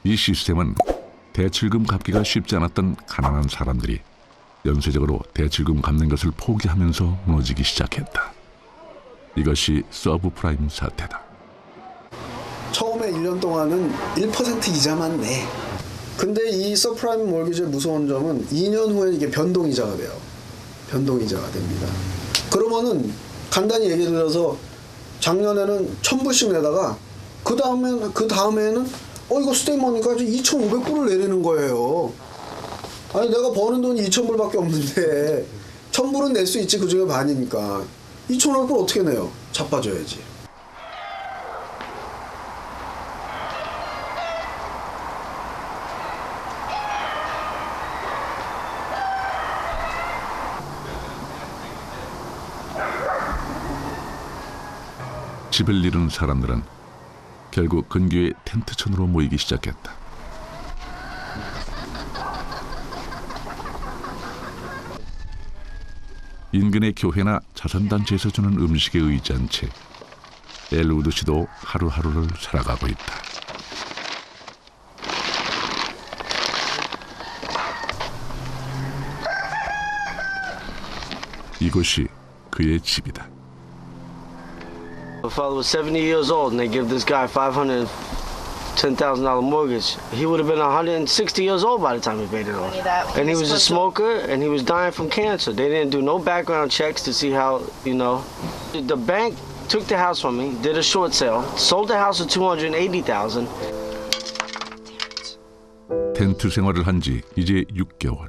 이 시스템은 대출금 갚기가 쉽지 않았던 가난한 사람들이 연쇄적으로 대출금 갚는 것을 포기하면서 무너지기 시작했다. 이것이 서브프라임 사태다. 처음에 1년 동안은 1% 이자만 내. 근데 이 서프라임 몰기지의 무서운 점은 2년 후에 이게 변동이자가 돼요. 변동이자가 됩니다. 그러면은 간단히 얘기 들어서 작년에는 1,000불씩 내다가 그 다음에는 이거 스테이머니까 2,500불을 내리는 거예요. 아니 내가 버는 돈이 2,000불밖에 없는데 1,000불은 낼 수 있지, 그중에 반이니까 2,500불 어떻게 내요? 자빠져야지. 집을 잃은 사람들은 결국 근교의 텐트촌으로 모이기 시작했다. 인근의 교회나 자선단체에서 주는 음식에 의지한 채 엘우드 씨도 하루하루를 살아가고 있다. 이곳이 그의 집이다. My father was 70 years old and they give this guy $510,000 mortgage. He would have been 160 years old by the time he paid it off. And he was a smoker and he was dying from cancer. They didn't do no background checks to see how, The bank took the house from me, did a short sale, sold the house for $280,000. 텐트 생활을 한 지 이제 6개월.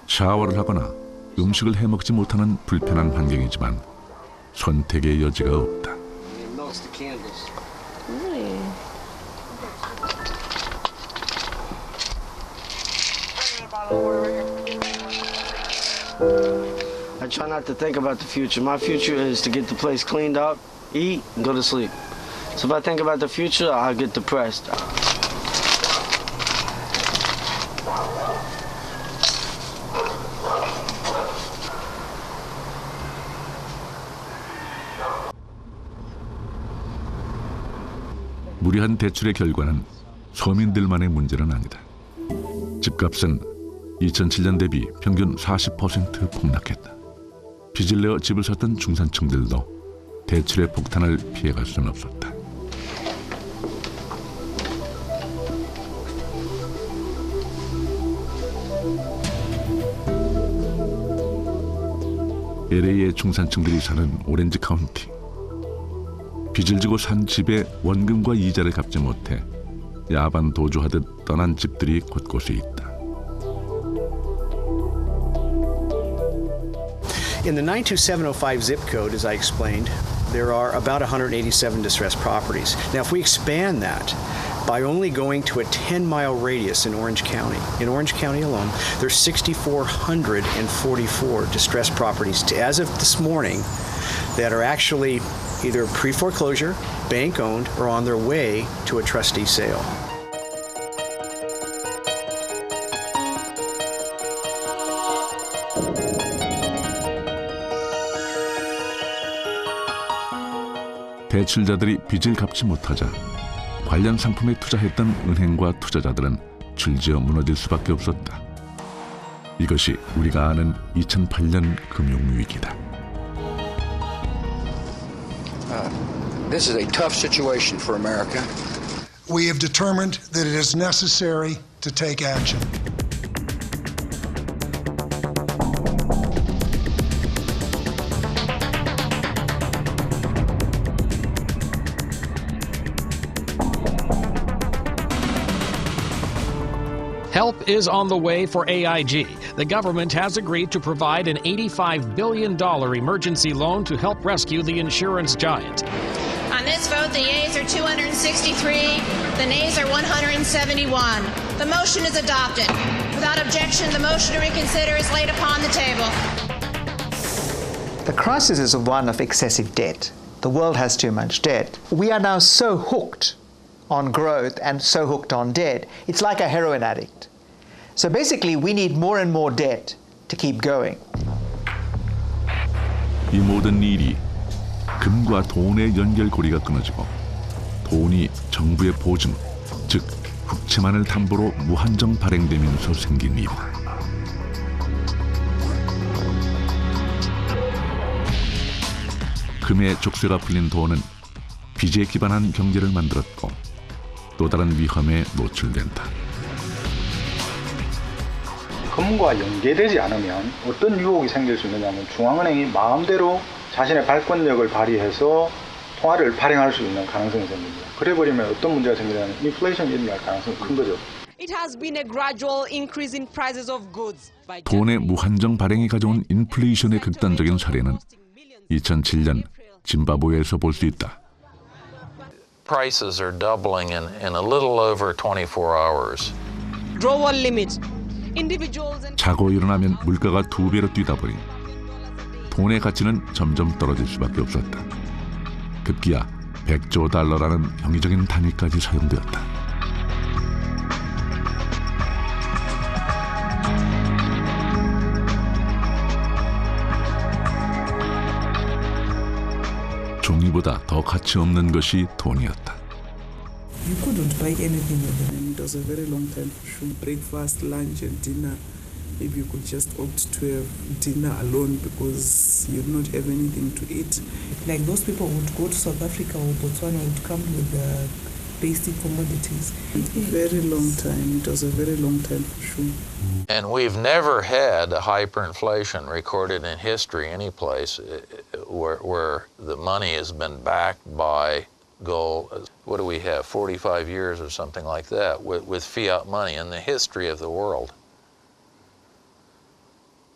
샤워를 하거나 음식을 해먹지 못하는 불편한 환경이지만 선택의 여지가 없다. I try not to think about the future. My future is to get the place cleaned up, eat, and go to sleep. So if I think about the future, I'll get depressed. 무리한 대출의 결과는 서민들만의 문제는 아니다. 집값은 2007년 대비 평균 40% 폭락했다. 빚을 내어 집을 샀던 중산층들도 대출의 폭탄을 피해갈 수는 없었다. LA의 중산층들이 사는 오렌지 카운티. 빚을 지고 산 집에 원금과 이자를 갚지 못해 야반 도주하듯 떠난 집들이 곳곳에 있다. In the 92705 zip code, as I explained, there are about 187 distressed properties. Now, if we expand that by only going to a 10-mile radius in Orange County alone, there's 6,444 distressed properties as of this morning that are actually either pre-foreclosure, bank-owned, or on their way to a trustee sale. 대출자들이 빚을 갚지 못하자 관련 상품에 투자했던 은행과 투자자들은 줄지어 무너질 수밖에 없었다. 이것이 우리가 아는 2008년 금융위기다. This is a tough situation for America. We have determined that it is necessary to take action. Help is on the way for AIG. The government has agreed to provide an $85 billion emergency loan to help rescue the insurance giant. On this vote, the yeas are 263, the nays are 171. The motion is adopted. Without objection, the motion to reconsider is laid upon the table. The crisis is one of excessive debt. The world has too much debt. We are now so hooked on growth and so hooked on debt. It's like a heroin addict. So basically, we need more and more debt to keep going. 이 모든 일이 금과 돈의 연결고리가 끊어지고 돈이 정부의 보증, 즉 국채만을 담보로 무한정 발행되면서 생긴 일이다. 금의 족쇄가 풀린 돈은 빚에 기반한 경제를 만들었고 또 다른 위험에 노출된다. 금과 연계되지 않으면 어떤 유혹이 생길 수 있느냐면 중앙은행이 마음대로 자신의 발권력을 발휘해서 통화를 발행할 수 있는 가능성이 생깁니다. 그래버리면 어떤 문제가 생기냐면 인플레이션이 일어날 가능성이 큰 거죠. 돈의 무한정 발행이 가져온 인플레이션의 극단적인 사례는 2007년 짐바브웨에서 볼 수 있다. Prices are doubling in a little over 24 hours. Drawer limit. 자고 일어나면 물가가 2배로 뛰다 보니 돈의 가치는 점점 떨어질 수밖에 없었다. 급기야 100조 달러라는 형이적인 단위까지 사용되었다. 종이보다 더 가치 없는 것이 돈이었다. You couldn't buy anything with them. It was a very long time for sure. Breakfast, lunch, and dinner. Maybe you could just opt to have dinner alone because you don't have anything to eat. Like those people would go to South Africa or Botswana would come with basic commodities. Very long time. It was a very long time for sure. And we've never had a hyperinflation recorded in history any place where the money has been backed by gold. What do we have, 45 years or something like that with fiat money in the history of the world.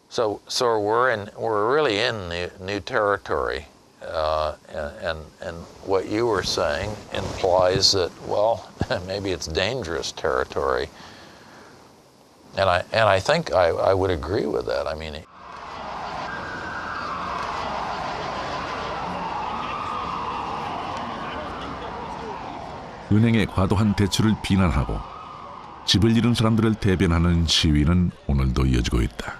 So we're really in new territory, and what you were saying implies that, well, maybe it's dangerous territory. And I think I would agree with that. I mean. 은행의 과도한 대출을 비난하고 집을 잃은 사람들을 대변하는 시위는 오늘도 이어지고 있다.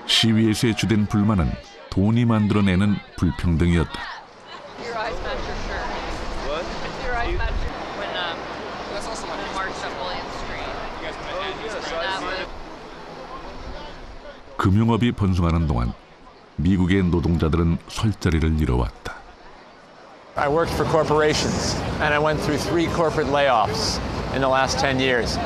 시위에서의 주된 불만은 돈이 만들어내는 불평등이었다. 금융업이 번성하는 동안 미국의 노동자들은 설 자리를 잃어왔다. I worked for corporations and I went through 3 corporate layoffs in the last 10 years.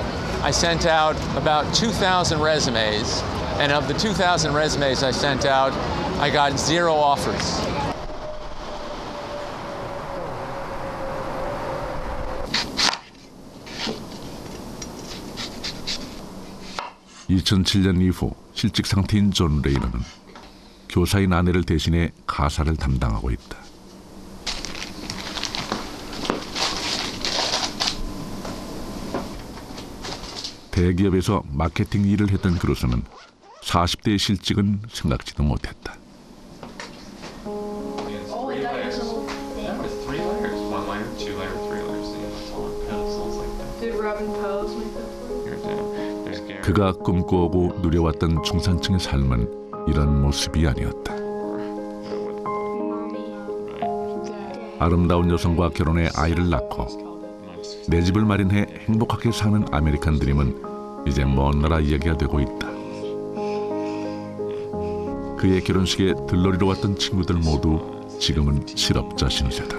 I sent out about 2,000 resumes, and of the 2,000 resumes I sent out, I got 0 offers. (2007년) 이후 실직 상태인 존 레이너는 교사인 아내를 대신해 가사를 담당하고 있다. 대기업에서 마케팅 일을 했던 그로서는 40대의 실직은 생각지도 못했다. 그가 꿈꿔오고 누려왔던 중산층의 삶은 이런 모습이 아니었다. 아름다운 여성과 결혼해 아이를 낳고 내 집을 마련해 행복하게 사는 아메리칸 드림은 이제 먼 나라 이야기가 되고 있다. 그의 결혼식에 들러리러 왔던 친구들 모두 지금은 실업자 신세다.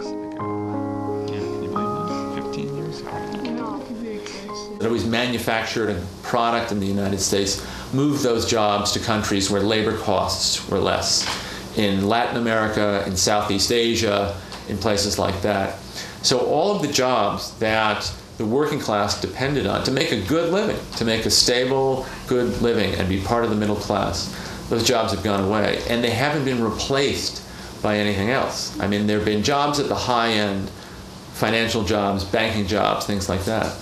It always manufactured a product in the United States, moved those jobs to countries where labor costs were less. In Latin America, in Southeast Asia, in places like that. So all of the jobs that the working class depended on to make a good living, to make a stable, good living and be part of the middle class, those jobs have gone away. And they haven't been replaced by anything else. I mean, there have been jobs at the high end, financial jobs, banking jobs, things like that.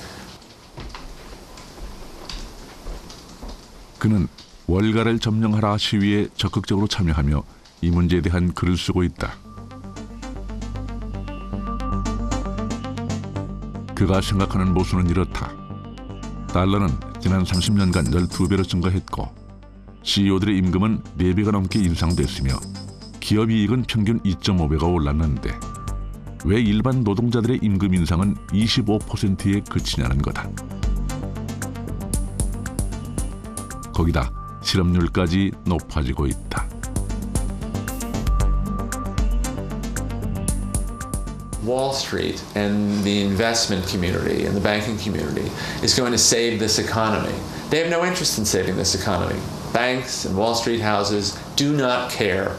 그는 월가를 점령하라 시위에 적극적으로 참여하며 이 문제에 대한 글을 쓰고 있다. 그가 생각하는 모순은 이렇다. 달러는 지난 30년간 12배로 증가했고 CEO들의 임금은 4배가 넘게 인상됐으며 기업 이익은 평균 2.5배가 올랐는데 왜 일반 노동자들의 임금 인상은 25%에 그치냐는 거다. 거기다 실업률까지 높아지고 있다. Wall Street and the investment community and the banking community is going to save this economy. They have no interest in saving this economy. Banks and Wall Street houses do not care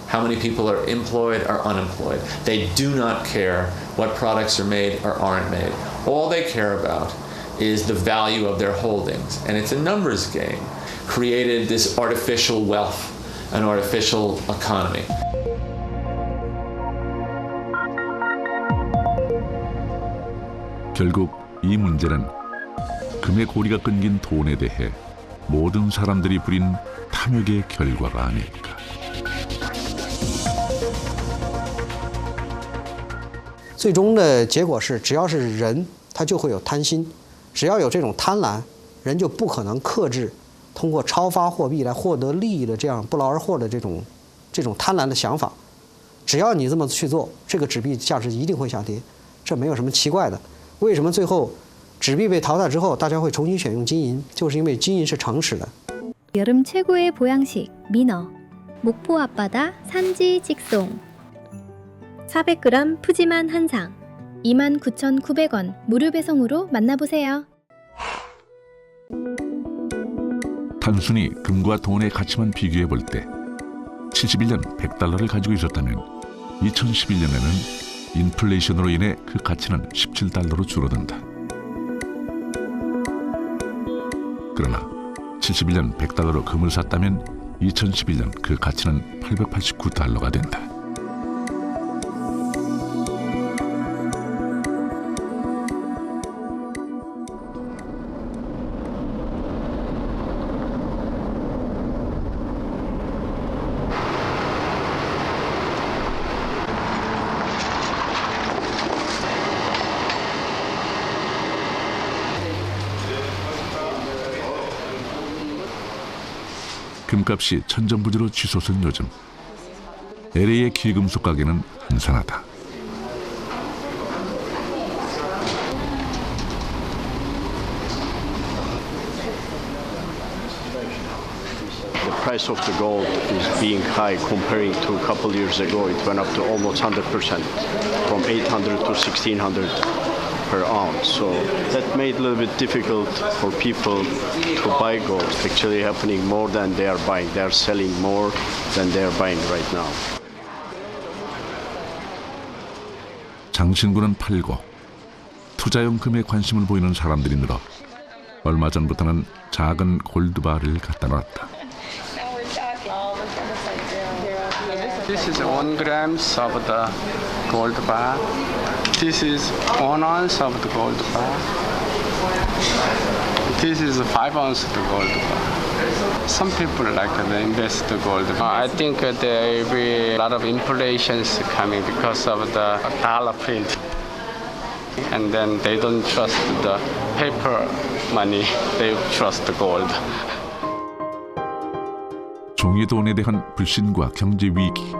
how many people are employed or unemployed. They do not care what products are made or aren't made. All they care about is the value of their holdings. And it's a numbers game. Created this artificial wealth, an artificial economy. 결국 이 문제는 금의 고리가 끊긴 돈에 대해 모든 사람들이 부린 탐욕의 결과가 아닐까. 最终的结果是，只要是人，他就会有贪心，只要有这种贪婪，人就不可能克制通过超发货币来获得利益的这样不劳而获的这种贪婪的想法。只要你这么去做，这个纸币价值一定会下跌，这没有什么奇怪的。为什么最后纸币被淘汰之后，大家会重新选用金银？就是因为金银是诚实的。 여름 최고의 보양식 민어. 목포 앞바다 산지 직송. 400g 푸짐한 한상. 29,900원 무료 배송으로 만나보세요. 단순히 금과 돈의 가치만 비교해 볼 때 71년 100달러를 가지고 있었다면 2011년에는 인플레이션으로 인해 그 가치는 17달러로 줄어든다. 그러나 71년 100달러로 금을 샀다면 2011년 그 가치는 889달러가 된다. 금값이 천정부지로 치솟은 요즘 LA의 귀금속 가게는 한산하다. The price of the gold is being high comparing to a couple years ago. It went up to almost 100%, from 800 to 1600 per ounce. So that made it a little bit difficult for people to buy gold. It's actually happening more than they are buying. They are selling more than they are buying right now. 장신구는 팔고 투자용 금에 관심을 보이는 사람들이 늘어 얼마 전부터는 작은 골드바를 갖다 놨다. This is 1 gram of the gold bar. This is 1 ounce of the gold bar. This is 5 ounce of the gold bar. Some people like to invest the gold. I think there will be a lot of inflations coming because of the dollar print. And then they don't trust the paper money. They trust the gold. 종이돈에 대한 불신과 경제 위기.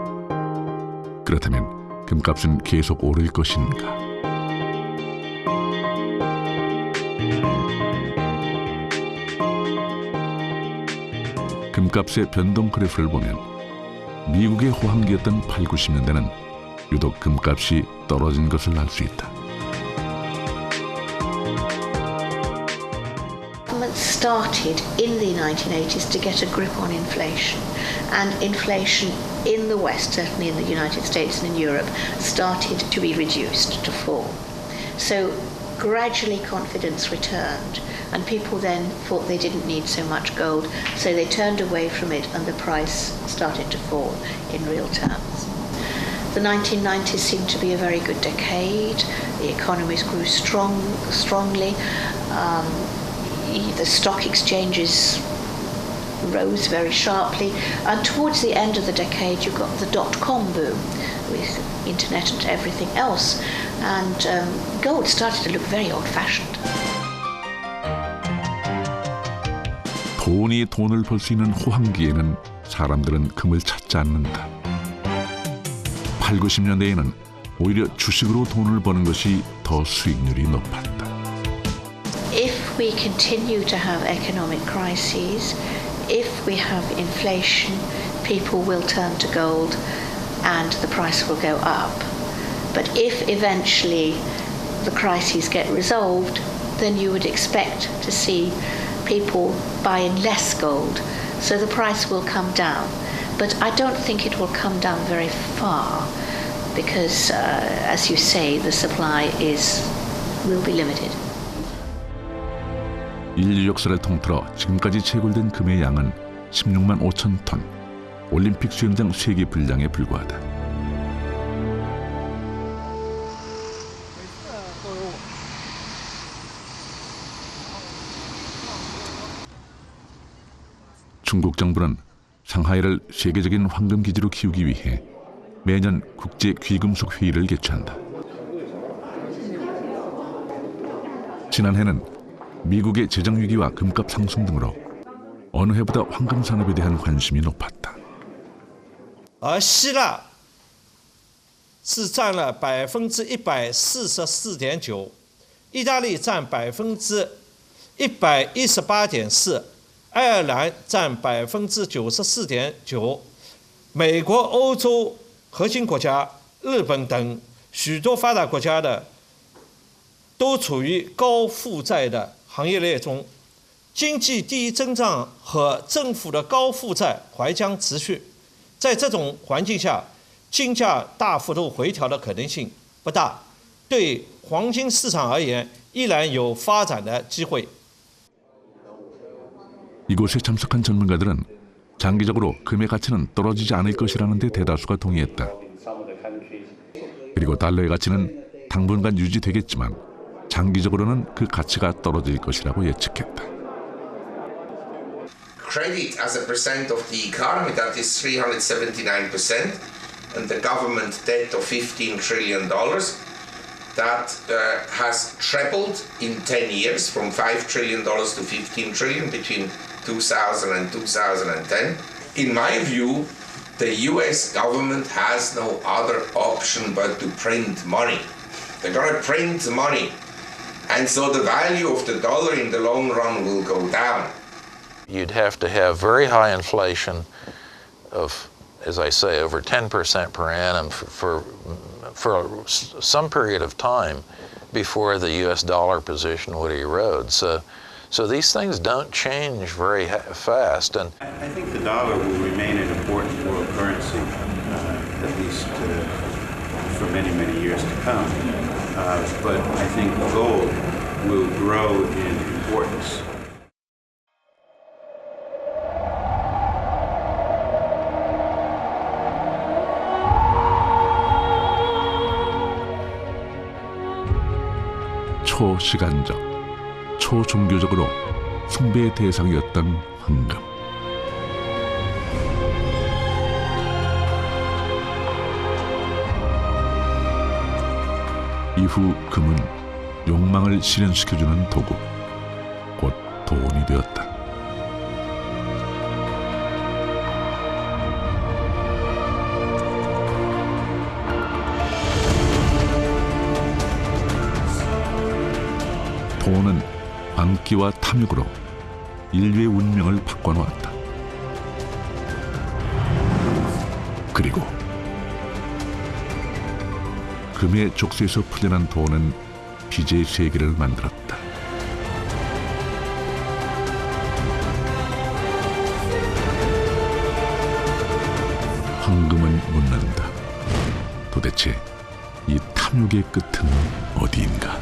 그렇다면 금값은 계속 오를 것인가? 금값의 변동 그래프를 보면 미국의 호황기였던 8, 90년대는 유독 금값이 떨어진 것을 알 수 있다. Started in the 1980s to get a grip on inflation, and inflation in the West, certainly in the United States and in Europe, started to be reduced, to fall. So gradually confidence returned, and people then thought they didn't need so much gold, so they turned away from it and the price started to fall in real terms. The 1990s seemed to be a very good decade. The economies grew strongly. The stock exchanges rose very sharply, and towards the end of the decade you got the dot-com boom with internet and everything else, and gold started to look very old-fashioned. 돈이 돈을 벌 수 있는 호황기에는 사람들은 금을 찾지 않는다. 8, 90년대에는 오히려 주식으로 돈을 버는 것이 더 수익률이 높았다. If we continue to have economic crises, if we have inflation, people will turn to gold and the price will go up. But if eventually the crises get resolved, then you would expect to see people buying less gold, so the price will come down. But I don't think it will come down very far because, as you say, the supply will be limited. 인류 역사를 통틀어 지금까지 채굴된 금의 양은 16만 5천 톤, 올림픽 수영장 3개 분량에 불과하다. 중국 정부는 상하이를 세계적인 황금 기지로 키우기 위해 매년 국제 귀금속 회의를 개최한다. 지난해는 미국의 재정 위기와 금값 상승 등으로 어느 해보다 황금 산업에 대한 관심이 높았다. 而希腊是占了144.9%，意大利占118.4%，爱尔兰占94.9%，美国、欧洲核心国家、日本等许多发达国家的都处于高负债的行业列中，经济低增长和政府的高负债还将持续。在这种环境下，金价大幅度回调的可能性不大，对黄金市场而言依然有发展的机会。 이곳에 참석한 전문가들은 장기적으로 금의 가치는 떨어지지 않을 것이라는 데 대다수가 동의했다. 그리고 달러의 가치는 당분간 유지되겠지만 장기적으로는 그 가치가 떨어질 것이라고 예측했다. Credit as a percent of the economy, that is 379%, and the government debt of $15 trillion, that has trebled in 10 years from $5 trillion to $15 trillion between 2000 and 2010. In my view, the US government has no other option but to print money. They're going to print money. And so the value of the dollar in the long run will go down. You'd have to have very high inflation of, as I say, over 10% per annum for some period of time before the US dollar position would erode. So these things don't change very fast. And I think the dollar will remain an important world currency, at least for many, many years to come. But I think gold will grow in importance. 초시간적, 초종교적으로 숭배의 대상이었던 황금. 이후 금은 욕망을 실현시켜주는 도구, 곧 돈이 되었다. 돈은 광기와 탐욕으로 인류의 운명을 바꿔놓았다. 그리고 금의 족쇄에서 풀려난 돈은 빚의 세계를 만들었다. 황금은 묻는다. 도대체 이 탐욕의 끝은 어디인가?